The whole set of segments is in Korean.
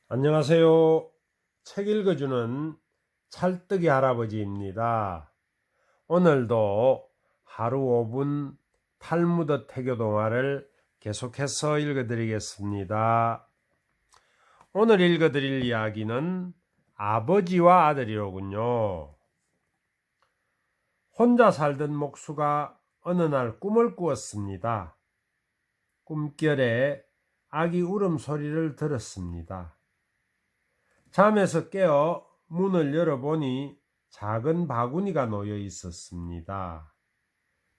안녕하세요. 책 읽어주는 찰떡이 할아버지입니다. 오늘도 하루 5분 탈무드 태교 동화를 계속해서 읽어드리겠습니다. 오늘 읽어드릴 이야기는 아버지와 아들이로군요. 혼자 살던 목수가 어느 날 꿈을 꾸었습니다. 꿈결에 아기 울음소리를 들었습니다. 잠에서 깨어 문을 열어보니 작은 바구니가 놓여 있었습니다.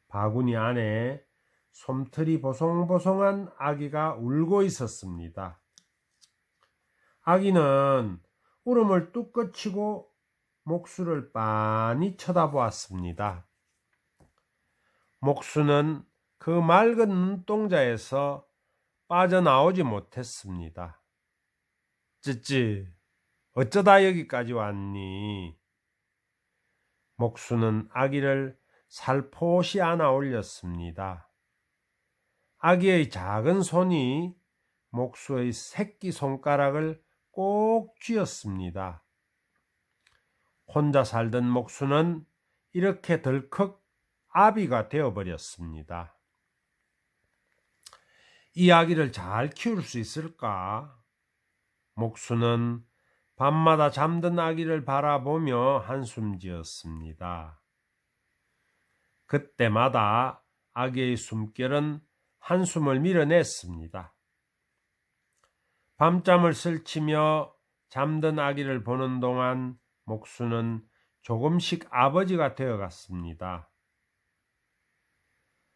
바구니 안에 솜털이 보송보송한 아기가 울고 있었습니다. 아기는 울음을 뚝 그치고 목수를 빤히 쳐다보았습니다. 목수는 그 맑은 눈동자에서 빠져나오지 못했습니다. 찌찌, 어쩌다 여기까지 왔니? 목수는 아기를 살포시 안아 올렸습니다. 아기의 작은 손이 목수의 새끼 손가락을 꼭 쥐었습니다. 혼자 살던 목수는 이렇게 덜컥 아비가 되어버렸습니다. 이 아기를 잘 키울 수 있을까? 목수는 밤마다 잠든 아기를 바라보며 한숨 지었습니다. 그때마다 아기의 숨결은 한숨을 밀어냈습니다. 밤잠을 설치며 잠든 아기를 보는 동안 목수는 조금씩 아버지가 되어갔습니다.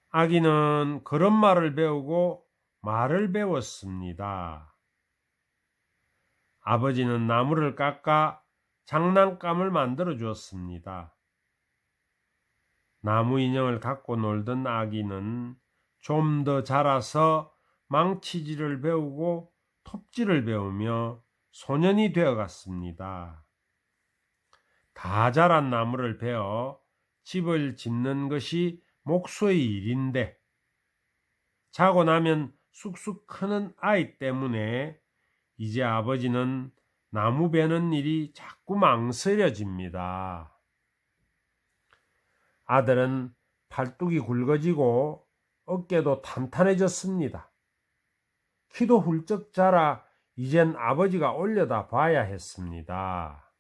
아기는 걸음마를 배우고 말을 배웠습니다. 아버지는 나무를 깎아 장난감을 만들어 주었습니다. 나무 인형을 갖고 놀던 아기는 좀 더 자라서 망치질을 배우고 톱질을 배우며 소년이 되어갔습니다. 다 자란 나무를 베어 집을 짓는 것이 목수의 일인데 자고 나면 쑥쑥 크는 아이 때문에 이제 아버지는 나무 베는 일이 자꾸 망설여집니다. 아들은 팔뚝이 굵어지고 어깨도 탄탄해졌습니다. 키도 훌쩍 자라 이젠 아버지가 올려다 봐야 했습니다.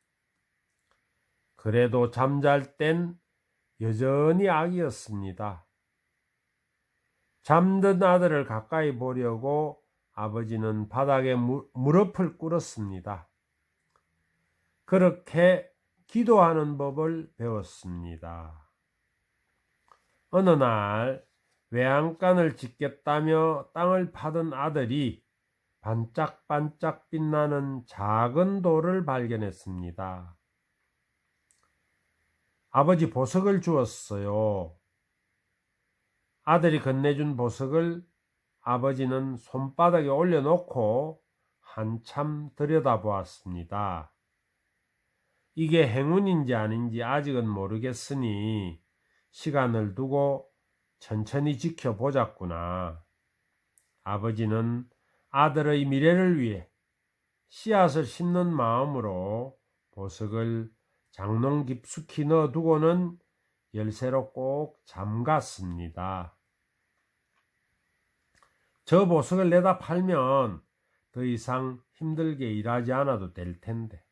그래도 잠잘 땐 여전히 아기였습니다. 잠든 아들을 가까이 보려고 아버지는 바닥에 무릎을 꿇었습니다. 그렇게 기도하는 법을 배웠습니다. 어느 날 외양간을 짓겠다며 땅을 파던 아들이 반짝반짝 빛나는 작은 돌을 발견했습니다. 아버지 보석을 주었어요. 아들이 건네준 보석을 아버지는 손바닥에 올려놓고 한참 들여다보았습니다. 이게 행운인지 아닌지 아직은 모르겠으니 시간을 두고 천천히 지켜보자꾸나. 아버지는 아들의 미래를 위해 씨앗을 심는 마음으로 보석을 장롱 깊숙이 넣어두고는 열쇠로 꼭 잠갔습니다. 저 보석을 내다 팔면 더 이상 힘들게 일하지 않아도 될 텐데.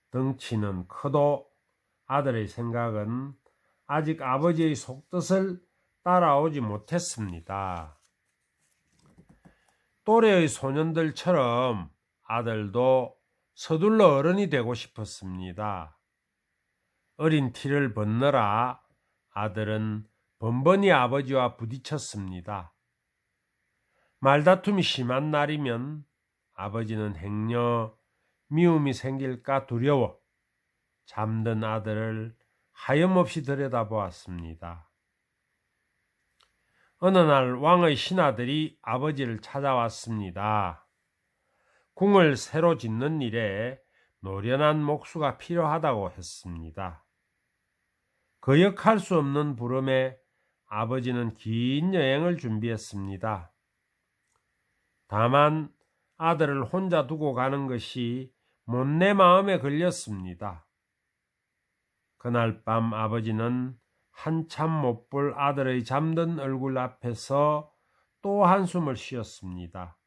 덩치는 커도 아들의 생각은 아직 아버지의 속뜻을 따라오지 못했습니다. 또래의 소년들처럼 아들도 서둘러 어른이 되고 싶었습니다. 어린 티를 벗느라 아들은 번번이 아버지와 부딪혔습니다. 말다툼이 심한 날이면 아버지는 행여 미움이 생길까 두려워 잠든 아들을 하염없이 들여다보았습니다. 어느 날 왕의 신하들이 아버지를 찾아왔습니다. 궁을 새로 짓는 일에 노련한 목수가 필요하다고 했습니다. 거역할 수 없는 부름에 아버지는 긴 여행을 준비했습니다. 다만 아들을 혼자 두고 가는 것이 못내 마음에 걸렸습니다. 그날 밤 아버지는 한참 못 볼 아들의 잠든 얼굴 앞에서 또 한숨을 쉬었습니다.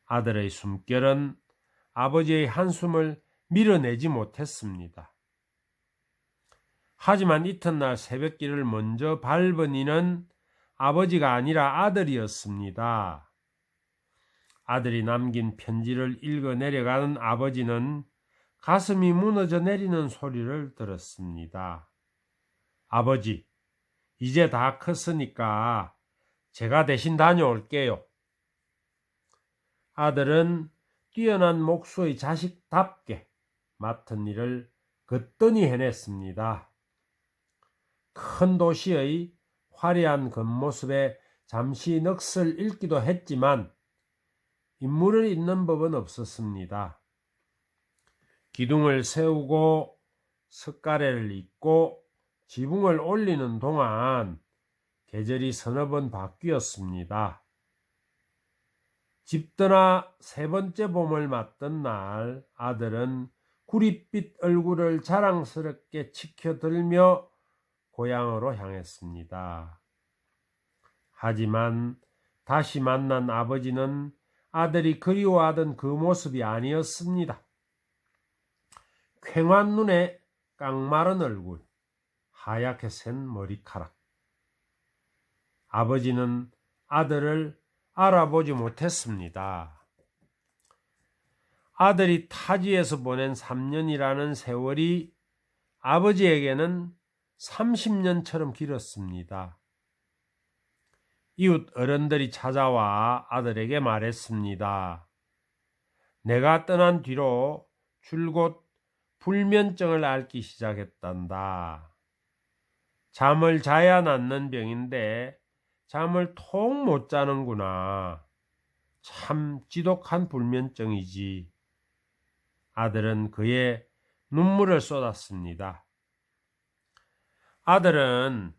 아들의 숨결은 아버지의 한숨을 밀어내지 못했습니다. 하지만 이튿날 새벽길을 먼저 밟은 이는 아버지가 아니라 아들이었습니다. 아들이 남긴 편지를 읽어 내려가는 아버지는 가슴이 무너져 내리는 소리를 들었습니다. 아버지, 이제 다 컸으니까 제가 대신 다녀올게요. 아들은 뛰어난 목수의 자식답게 맡은 일을 거뜬히 해냈습니다. 큰 도시의 화려한 겉모습에 잠시 넋을 잃기도 했지만 인물을 잊는 법은 없었습니다. 기둥을 세우고 석가래를 잇고 지붕을 올리는 동안 계절이 서너 번 바뀌었습니다. 집 떠나 세 번째 봄을 맞던 날 아들은 구릿빛 얼굴을 자랑스럽게 치켜들며 고향으로 향했습니다. 하지만 다시 만난 아버지는 아들이 그리워하던 그 모습이 아니었습니다. 퀭한 눈에 깡마른 얼굴, 하얗게 센 머리카락. 아버지는 아들을 알아보지 못했습니다. 아들이 타지에서 보낸 3년이라는 세월이 아버지에게는 30년처럼 길었습니다. 이웃 어른들이 찾아와 아들에게 말했습니다. 내가 떠난 뒤로 줄곧 불면증을 앓기 시작했단다. 잠을 자야 낫는 병인데 잠을 통 못 자는구나. 참 지독한 불면증이지. 아들은 그의 눈물을 쏟았습니다. 아들은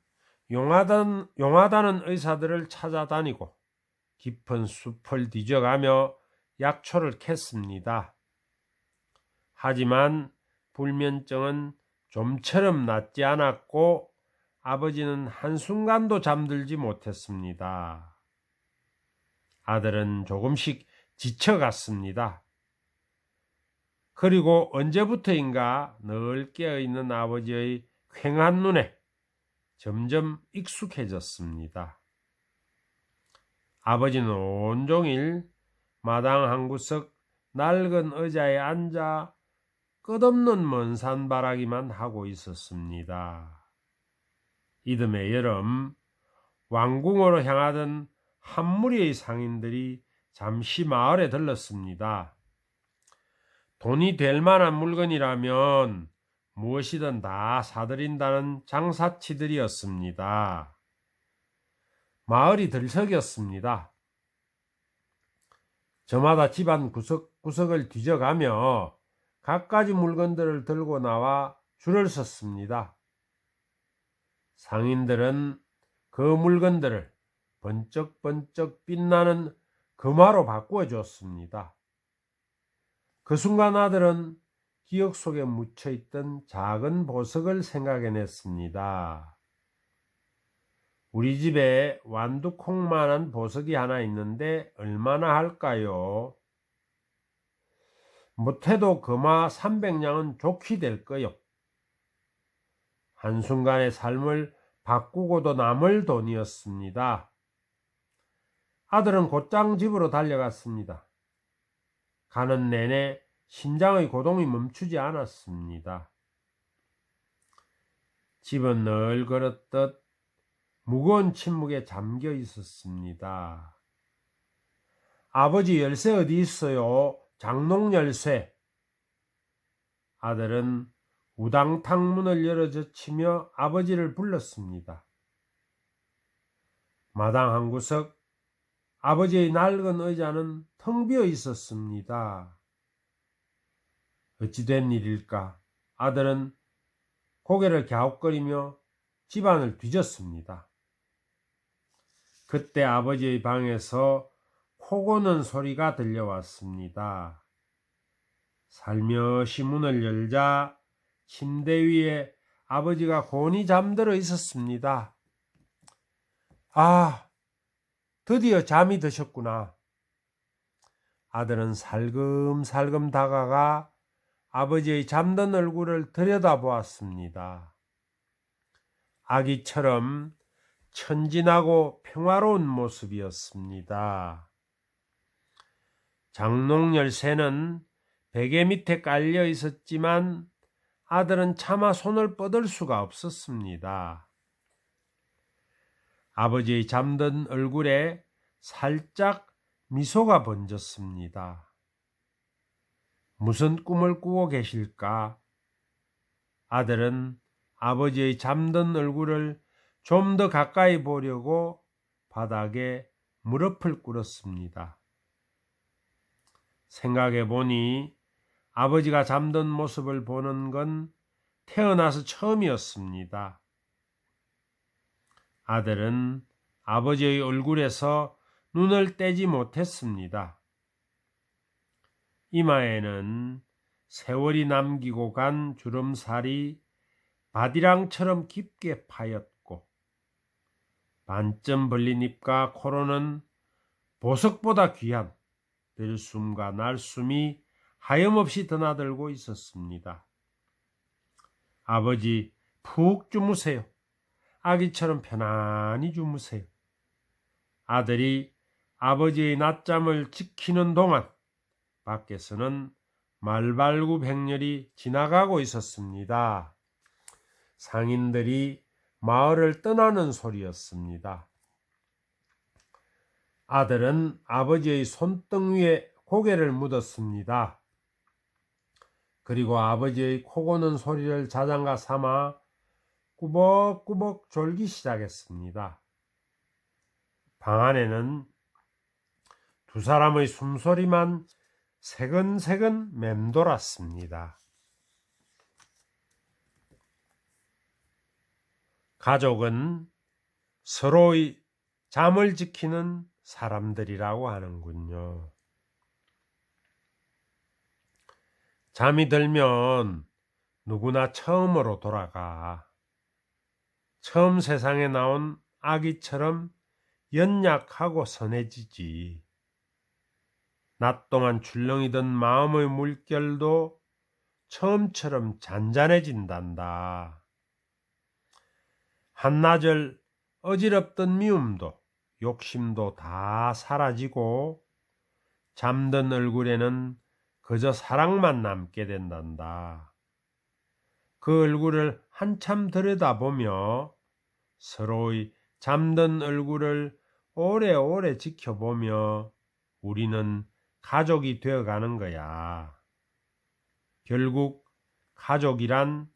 용하다는 의사들을 찾아다니고 깊은 숲을 뒤져가며 약초를 캤습니다. 하지만 불면증은 좀처럼 낫지 않았고 아버지는 한순간도 잠들지 못했습니다. 아들은 조금씩 지쳐갔습니다. 그리고 언제부터인가 늘 깨어있는 아버지의 퀭한 눈에 점점 익숙해졌습니다. 아버지는 온종일 마당 한 구석 낡은 의자에 앉아 끝없는 먼 산바라기만 하고 있었습니다. 이듬해 여름 왕궁으로 향하던 한 무리의 상인들이 잠시 마을에 들렀습니다. 돈이 될 만한 물건이라면 무엇이든 다 사들인다는 장사치들이었습니다. 마을이 들썩였습니다. 저마다 집안 구석구석을 뒤져가며 갖가지 물건들을 들고 나와 줄을 섰습니다. 상인들은 그 물건들을 번쩍번쩍 빛나는 금화로 바꾸어 줬습니다. 그 순간 아들은 기억 속에 묻혀있던 작은 보석을 생각해냈습니다. 우리 집에 완두콩만한 보석이 하나 있는데 얼마나 할까요? 못해도 금화 300냥은 좋게 될 거요. 한순간의 삶을 바꾸고도 남을 돈이었습니다. 아들은 곧장 집으로 달려갔습니다. 가는 내내 심장의 고동이 멈추지 않았습니다. 집은 늘 그렇듯 무거운 침묵에 잠겨 있었습니다. 아버지 열쇠 어디 있어요? 장롱 열쇠. 아들은 우당탕 문을 열어젖히며 아버지를 불렀습니다. 마당 한 구석 아버지의 낡은 의자는 텅 비어 있었습니다. 어찌 된 일일까? 아들은 고개를 갸웃거리며 집안을 뒤졌습니다. 그때 아버지의 방에서 코 고는 소리가 들려왔습니다. 살며시 문을 열자 침대 위에 아버지가 곤히 잠들어 있었습니다. 아, 드디어 잠이 드셨구나. 아들은 살금살금 다가가 아버지의 잠든 얼굴을 들여다보았습니다. 아기처럼 천진하고 평화로운 모습이었습니다. 장롱 열쇠는 베개 밑에 깔려 있었지만 아들은 차마 손을 뻗을 수가 없었습니다. 아버지의 잠든 얼굴에 살짝 미소가 번졌습니다. 무슨 꿈을 꾸고 계실까? 아들은 아버지의 잠든 얼굴을 좀 더 가까이 보려고 바닥에 무릎을 꿇었습니다. 생각해 보니 아버지가 잠든 모습을 보는 건 태어나서 처음이었습니다. 아들은 아버지의 얼굴에서 눈을 떼지 못했습니다. 이마에는 세월이 남기고 간 주름살이 바디랑처럼 깊게 파였고 반쯤 벌린 입과 코로는 보석보다 귀한 들숨과 날숨이 하염없이 드나들고 있었습니다. 아버지, 푹 주무세요. 아기처럼 편안히 주무세요. 아들이 아버지의 낮잠을 지키는 동안 밖에서는 말발굽행렬이 지나가고 있었습니다. 상인들이 마을을 떠나는 소리였습니다. 아들은 아버지의 손등 위에 고개를 묻었습니다. 그리고 아버지의 코 고는 소리를 자장가 삼아 꾸벅꾸벅 졸기 시작했습니다. 방 안에는 두 사람의 숨소리만 새근새근 맴돌았습니다. 가족은 서로의 잠을 지키는 사람들이라고 하는군요. 잠이 들면 누구나 처음으로 돌아가. 처음 세상에 나온 아기처럼 연약하고 선해지지. 낮 동안 출렁이던 마음의 물결도 처음처럼 잔잔해진단다. 한나절 어지럽던 미움도 욕심도 다 사라지고 잠든 얼굴에는 그저 사랑만 남게 된단다. 그 얼굴을 한참 들여다보며 서로의 잠든 얼굴을 오래오래 지켜보며 우리는 가족이 되어가는 거야. 결국 가족이란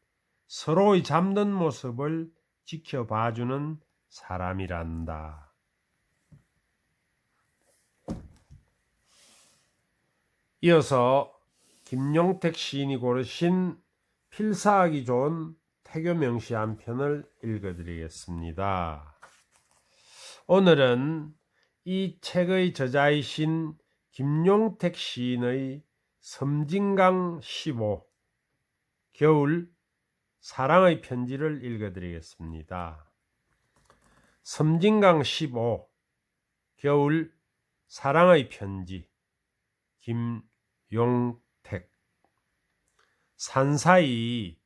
서로의 잠든 모습을 지켜봐주는 사람이란다. 이어서 김용택 시인이 고르신 필사하기 좋은 태교 명시 한 편을 읽어드리겠습니다. 오늘은 이 책의 저자이신 김용택 시인의 섬진강 15 겨울 사랑의 편지를 읽어드리겠습니다. 섬진강 15 겨울 사랑의 편지 김용택. 산사이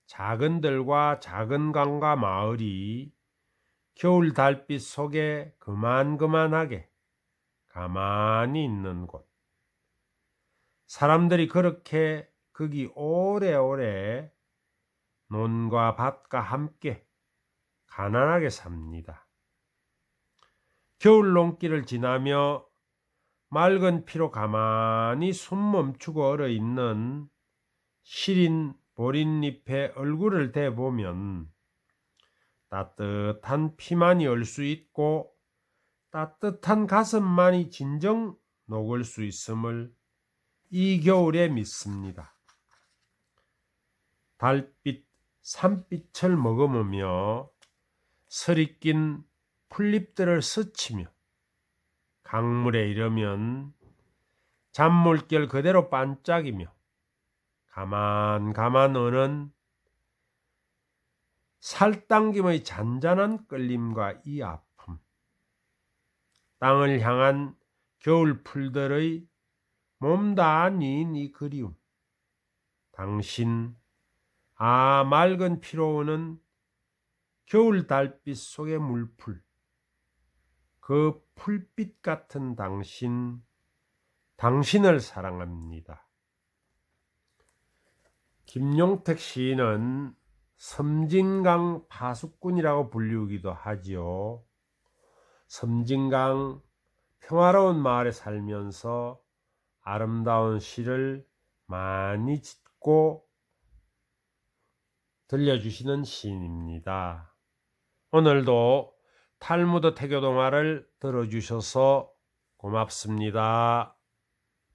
작은 들과 작은 강과 마을이 겨울 달빛 속에 그만그만하게 가만히 있는 곳. 사람들이 그렇게 거기 오래오래 논과 밭과 함께 가난하게 삽니다. 겨울 논길을 지나며 맑은 피로 가만히 숨 멈추고 얼어있는 시린 보린잎에 얼굴을 대보면 따뜻한 피만이 얼 수 있고 따뜻한 가슴만이 진정 녹을 수 있음을 이 겨울에 믿습니다. 달빛 산빛을 머금으며 서리 낀 풀잎들을 스치며 강물에 이르면 잔물결 그대로 반짝이며 가만 오는 살당김의 잔잔한 끌림과 이 아픔, 땅을 향한 겨울 풀들의 몸다 닌 이 그리움, 당신 맑은 피로 오는 겨울 달빛 속의 물풀, 그 풀빛 같은 당신을 사랑합니다. 김용택 시인은 섬진강 파수꾼이라고 불리우기도 하지요. 섬진강 평화로운 마을에 살면서 아름다운 시를 많이 짓고 들려주시는 시인입니다. 오늘도 탈무드 태교동화를 들어주셔서 고맙습니다.